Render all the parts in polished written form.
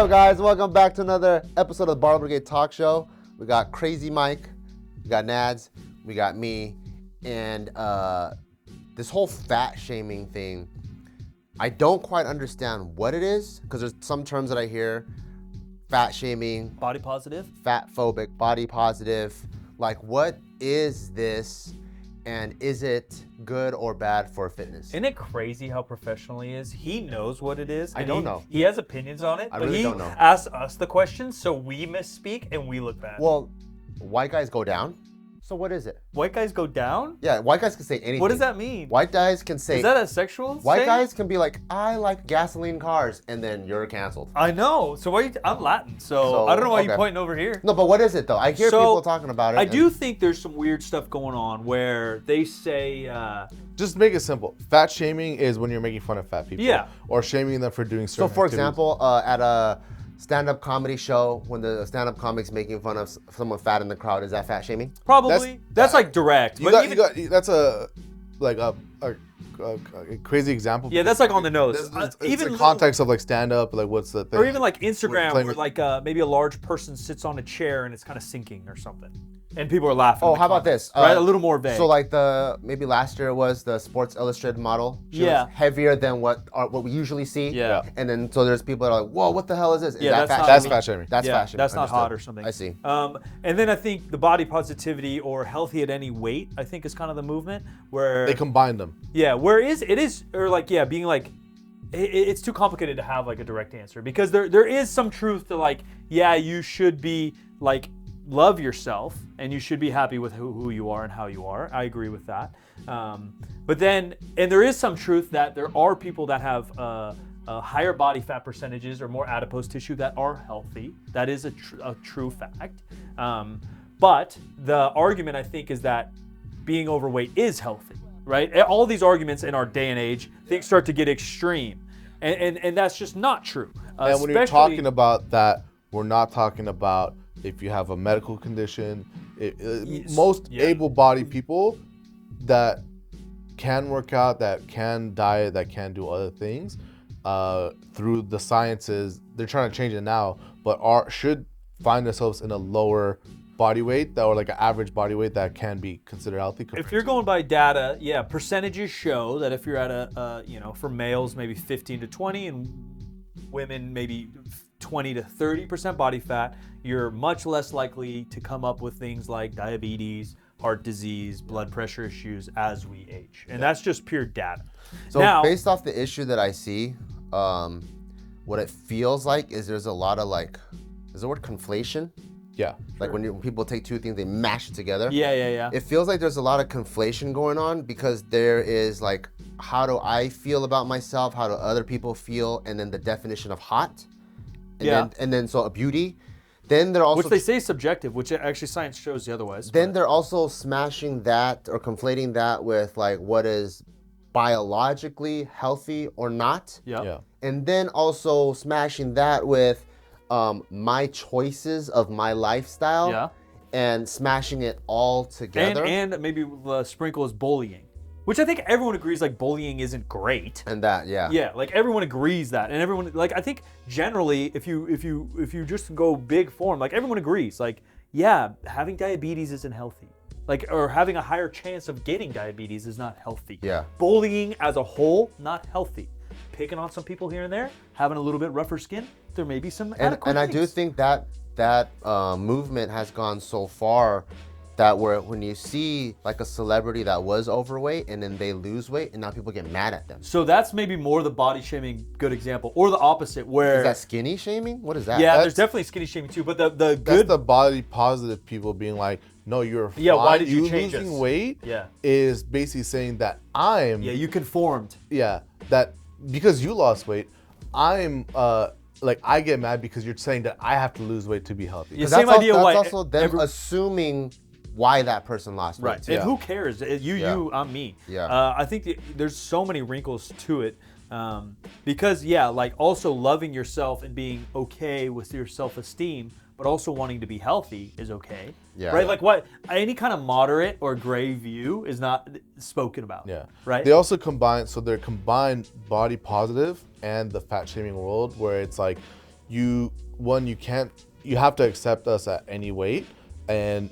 up, guys? Welcome back to another episode of the Barbell Brigade Talk Show. We got Crazy Mike, we got Nads, we got me, and this whole fat shaming thing, I don't quite understand what it is, because there's some terms that I hear, fat shaming, body positive, fat phobic, body positive. Like, what is this, and is it good or bad for fitness? Isn't it crazy how professional he is? He knows what it is. I don't know. He has opinions on it, I but really he don't know. asks us the questions, so we misspeak and we look bad. Well, white guys go down. So what is it? White guys go down? Yeah, white guys can say anything. What does that mean? White guys can say... Is that a sexual White thing? guys can be like, I like gasoline cars, and then you're canceled. I know. So why? I'm Latin, so I don't know why you're pointing over here. No, but what is it though? I hear people talking about it. I do think there's some weird stuff going on where they say... Just make it simple. Fat shaming is when you're making fun of fat people. Yeah. Or shaming them for doing certain So for activities. example, at a stand-up comedy show, when the stand-up comic's making fun of someone fat in the crowd, is that fat shaming? Probably. That's like direct. That's a crazy example. Yeah, that's like on the nose. It's Even the context of like stand-up, like what's the thing? Or even like Instagram, Playing where with- like maybe a large person sits on a chair and it's kind of sinking or something, and people are laughing. Oh, in the how about comments, this? Right, a little more vague. So like maybe last year was the Sports Illustrated model. She Yeah. was heavier than what we usually see. Yeah. And then so there's people that are like, whoa, what the hell is this? Is Yeah, that that's fat not- That's shaming? fat shaming. That's yeah, fat shaming. that's not Understood. hot or something. I see. And then I think the body positivity or healthy at any weight, I think is kind of the movement where They combine them. yeah, where it is or like yeah, being like it's too complicated to have like a direct answer, because there is some truth to like, yeah, you should be like love yourself and you should be happy with who you are and how you are. I agree with that. But then, and there is some truth that there are people that have higher body fat percentages or more adipose tissue that are healthy. That is a true fact. But the argument, I think, is that being overweight is healthy, right? All these arguments in our day and age, things start to get extreme. And that's just not true. And when you're talking about that, we're not talking about if you have a medical condition. Most able-bodied people that can work out, that can diet, that can do other things, through the sciences, they're trying to change it now, but should find themselves in a lower body weight, or like an average body weight that can be considered healthy. If you're going by data, yeah, percentages show that if you're at for males maybe 15 to 20 and women maybe 20 to 30% body fat, you're much less likely to come up with things like diabetes, heart disease, blood pressure issues as we age. And that's just pure data. So now, based off the issue that I see, what it feels like is there's a lot of like, is the word conflation? Yeah. Like when people take two things, they mash it together. Yeah. It feels like there's a lot of conflation going on, because there is like, how do I feel about myself? How do other people feel? And then the definition of hot. And then so a beauty. Then they're also... Which they say is subjective, which actually science shows the otherwise. Then they're also smashing that or conflating that with like what is biologically healthy or not. Yeah. And then also smashing that with my choices of my lifestyle. Yeah. And smashing it all together. And maybe sprinkle is bullying, which I think everyone agrees like bullying isn't great. And that, yeah. Yeah, like everyone agrees that, and everyone like I think generally if you just go big form, like everyone agrees, like yeah, having diabetes isn't healthy, like or having a higher chance of getting diabetes is not healthy. Yeah. Bullying as a whole, not healthy. Picking on some people here and there, having a little bit rougher skin, there may be some adequate And I things. do think that movement has gone so far that when you see like a celebrity that was overweight and then they lose weight and now people get mad at them. So that's maybe more the body shaming good example, or the opposite where Is that skinny shaming? What is that? yeah, there's definitely skinny shaming too, but the That's good the body positive people being like, no, you're fine. Yeah, why did you change losing us? weight Yeah. is basically saying that I'm you conformed. that because you lost weight, I'm like I get mad because you're saying that I have to lose weight to be healthy. Yeah, That's same idea. That's Why also them assuming why that person lost weight. right? too. And who cares? You, I'm me. Yeah. I think there's so many wrinkles to it, because like also loving yourself and being okay with your self-esteem, but also wanting to be healthy is okay. Yeah. Right. Like what any kind of moderate or gray view is not spoken about. Yeah. Right. They also combine, so they're combined body positive and the fat shaming world, where it's like you have to accept us at any weight, and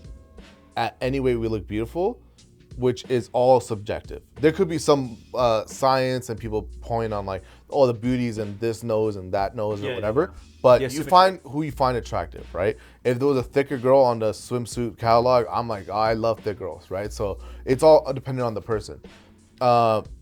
at any weight we look beautiful, which is all subjective. There could be some science and people point on like, oh, the beauties and this nose and that nose or whatever. But you find who you find attractive, right? If there was a thicker girl on the swimsuit catalog, I'm like, oh, I love thick girls, right? So it's all dependent on the person.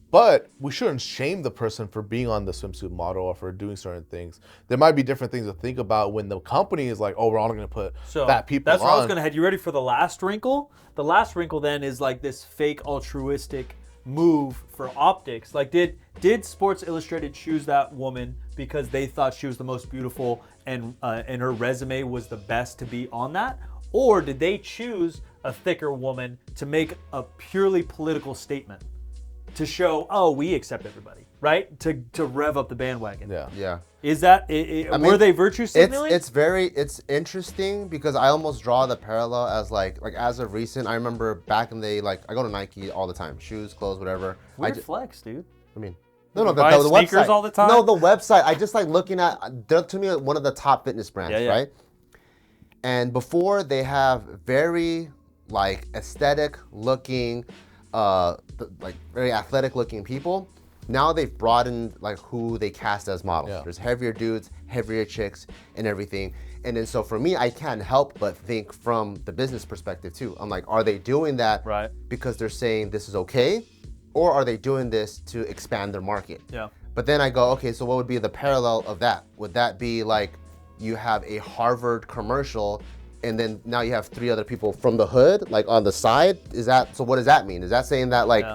But we shouldn't shame the person for being on the swimsuit model or for doing certain things. There might be different things to think about when the company is like, oh, we're only going to put fat people That's on. where I was going to head. You ready for the last wrinkle? The last wrinkle then is like this fake altruistic move for optics. Like, did Sports Illustrated choose that woman because they thought she was the most beautiful and her resume was the best to be on that? Or did they choose a thicker woman to make a purely political statement? To show, oh, we accept everybody, right? To rev up the bandwagon. Yeah. Is that, were they virtue signaling? It's interesting because I almost draw the parallel as like as of recent, I remember back in the day, like I go to Nike all the time, shoes, clothes, whatever. Weird flex, dude. I mean, no, the sneakers website. all the time? No, the website. I just like looking at, they're to me one of the top fitness brands, right? And before they have very like aesthetic looking, like very athletic looking people. Now they've broadened like who they cast as models. There's heavier dudes, heavier chicks, and everything. And then so for me, I can't help but think from the business perspective too. I'm like, are they doing that because they're saying this is okay, or are they doing this to expand their market? But then I go, okay, so what would be the parallel of that? Would that be like you have a Harvard commercial and then now you have 3 other people from the hood, like on the side? So what does that mean? Is that saying that like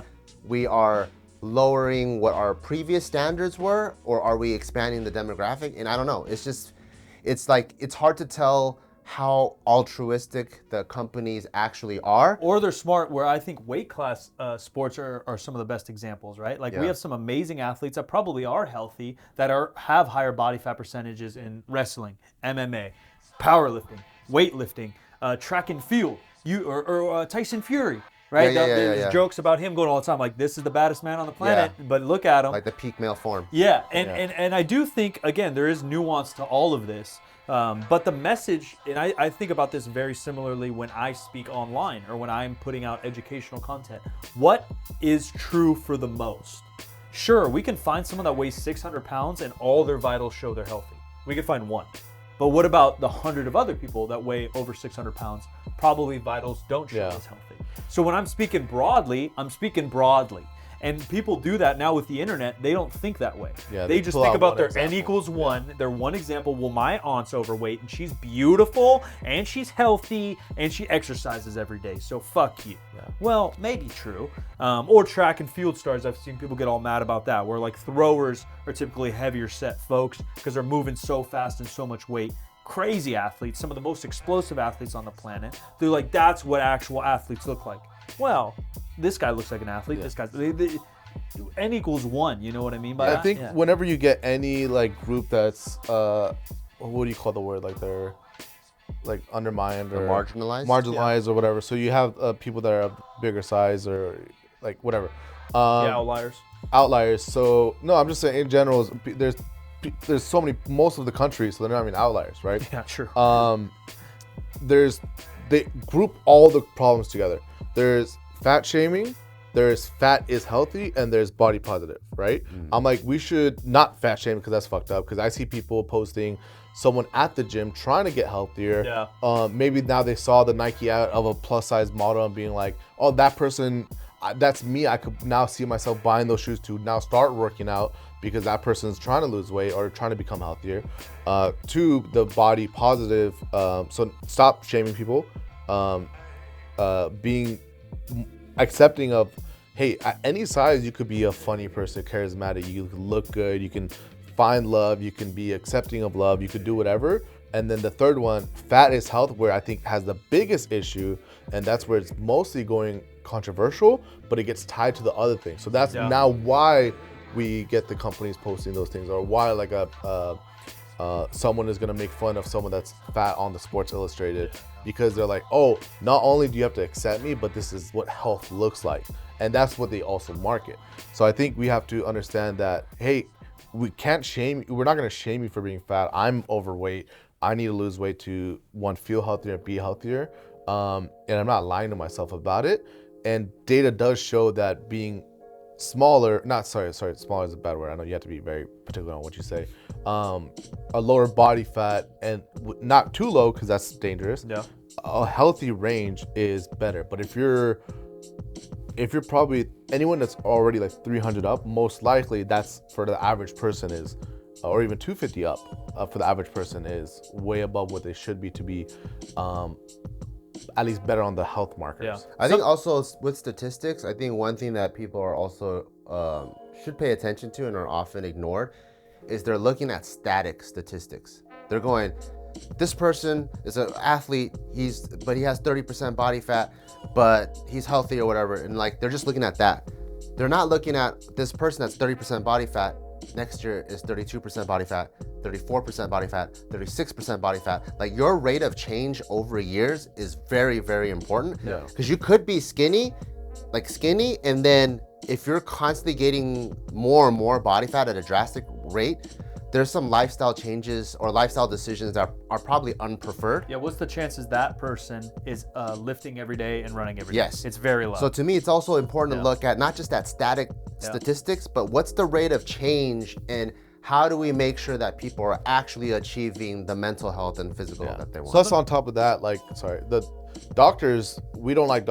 we are lowering what our previous standards were, or are we expanding the demographic? And I don't know. It's like, it's hard to tell how altruistic the companies actually are. Or they're smart, where I think weight class sports are some of the best examples, right? Like we have some amazing athletes that probably are healthy, that have higher body fat percentages in wrestling, MMA, powerlifting, weightlifting, track and field, or Tyson Fury, right? There's jokes about him going all the time, like this is the baddest man on the planet, but look at him. Like the peak male form. And I do think, again, there is nuance to all of this, but the message, and I think about this very similarly when I speak online or when I'm putting out educational content. What is true for the most? Sure, we can find someone that weighs 600 pounds and all their vitals show they're healthy. We can find one. But what about the 100 of other people that weigh over 600 pounds? Probably vitals don't show as healthy. So when I'm speaking broadly, I'm speaking broadly. And people do that now with the internet. They don't think that way. They just think about their N equals 1, their one example. Well, my aunt's overweight and she's beautiful and she's healthy and she exercises every day. So fuck you. Well, maybe true. Or track and field stars. I've seen people get all mad about that, where like throwers are typically heavier set folks because they're moving so fast and so much weight. Crazy athletes, some of the most explosive athletes on the planet. They're like, that's what actual athletes look like. Well, this guy looks like an athlete. This guy, N equals 1. You know what I mean by that? I think whenever you get any like group that's what do you call the word? Like they're like undermined or marginalized or whatever. So you have people that are bigger size or like whatever. Outliers. So no, I'm just saying in general, there's so many, most of the countries, so they're not even outliers, right? Yeah, sure. They group all the problems together. There's fat shaming, there's fat is healthy, and there's body positive, right? I'm like, we should not fat shame because that's fucked up, because I see people posting someone at the gym trying to get healthier. Maybe now they saw the Nike ad of a plus size model and being like, oh, that person, that's me. I could now see myself buying those shoes to now start working out because that person's trying to lose weight or trying to become healthier. 2, the body positive. So stop shaming people. Being accepting of, hey, at any size you could be a funny person, charismatic, you can look good, you can find love, you can be accepting of love, you could do whatever. And then the 3rd one, fat is health, where I think has the biggest issue, and that's where it's mostly going controversial, but it gets tied to the other thing. So that's now why we get the companies posting those things, or why like someone is gonna make fun of someone that's fat on the Sports Illustrated, because they're like, oh, not only do you have to accept me, but this is what health looks like. And that's what they also market. So I think we have to understand that, hey, we can't shame. We're not gonna shame you for being fat. I'm overweight. I need to lose weight to feel healthier, be healthier. And I'm not lying to myself about it. And data does show that being smaller, smaller is a bad word. I know you have to be very particular on what you say. A lower body fat and not too low because that's dangerous. Yeah. A healthy range is better. But if you're probably anyone that's already like 300 up, most likely that's for the average person is, or even 250 up for the average person is way above what they should be to be at least better on the health markers. Yeah. I think also with statistics, I think one thing that people are also should pay attention to and are often ignored is they're looking at static statistics. They're going, this person is an athlete, but he has 30% body fat, but he's healthy or whatever, and like they're just looking at that. They're not looking at this person that's 30% body fat, next year is 32% body fat, 34% body fat, 36% body fat. Like your rate of change over years is very, very important. Yeah. Because you could be skinny, and then if you're constantly gaining more and more body fat at a drastic rate, there's some lifestyle changes or lifestyle decisions that are probably unpreferred. Yeah, what's the chances that person is lifting every day and running every day? Yes. It's very low. So to me, it's also important to look at not just that static statistics, but what's the rate of change and how do we make sure that people are actually achieving the mental health and physical that they want? So that's on top of that, the doctors, we don't like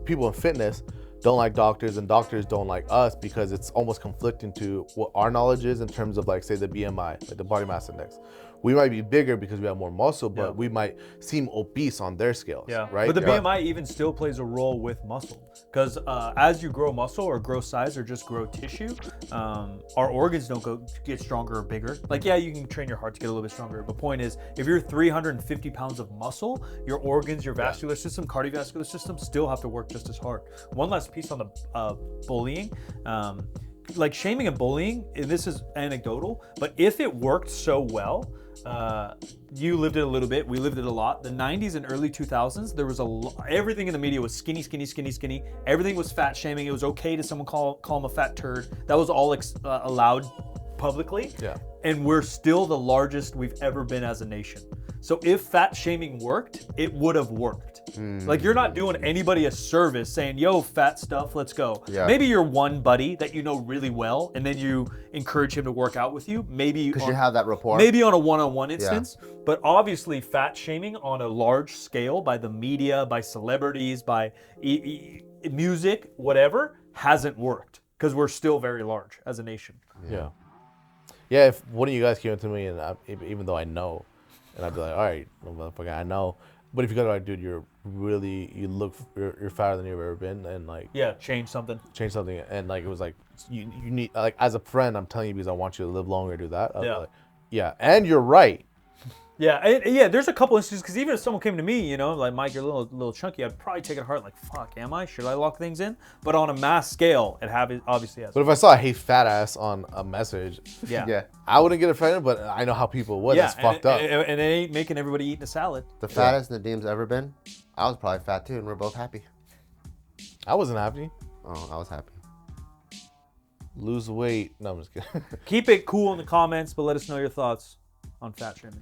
people in fitness don't like doctors, and doctors don't like us because it's almost conflicting to what our knowledge is in terms of, like, say, the BMI, like the body mass index. We might be bigger because we have more muscle, but we might seem obese on their scales, right? But the BMI even still plays a role with muscle, because as you grow muscle or grow size or just grow tissue, our organs don't get stronger or bigger. Like, yeah, you can train your heart to get a little bit stronger, but point is, if you're 350 pounds of muscle, your organs, your vascular system, cardiovascular system still have to work just as hard. One last piece on the bullying. Like shaming and bullying, and this is anecdotal, but if it worked so well, you lived it a little bit, we lived it a lot. The 90s and early 2000s, there was everything in the media was skinny, skinny, skinny, skinny. Everything was fat shaming. It was okay to someone call him a fat turd. That was all allowed publicly. Yeah. And we're still the largest we've ever been as a nation. So if fat shaming worked, it would have worked. Like, you're not doing anybody a service saying, yo, fat stuff, let's go. Yeah. Maybe you're one buddy that you know really well, and then you encourage him to work out with you. Maybe because you have that rapport. Maybe on a one-on-one instance. But obviously fat shaming on a large scale by the media, by celebrities, by music, whatever, hasn't worked because we're still very large as a nation. Yeah. Yeah, if one of you guys came up to me, and even though I know, and I'd be like, all right, motherfucker, I know. But if you go like, dude, you're fatter than you've ever been, and like, change something, and like it was like you need, like, as a friend, I'm telling you because I want you to live longer, do that. And you're right. There's a couple instances, because even if someone came to me, like, Mike, you're a little chunky, I'd probably take it hard, like, fuck, am I? Should I lock things in? But on a mass scale, it obviously has. But if I saw a "hey fat ass" on a message, I wouldn't get offended, but I know how people would. It's fucked up. And it ain't making everybody eating a salad. The fattest Nadim's ever been, I was probably fat too, and we're both happy. I wasn't happy. Oh, I was happy. Lose weight. No, I'm just kidding. Keep it cool in the comments, but let us know your thoughts on fat shaming.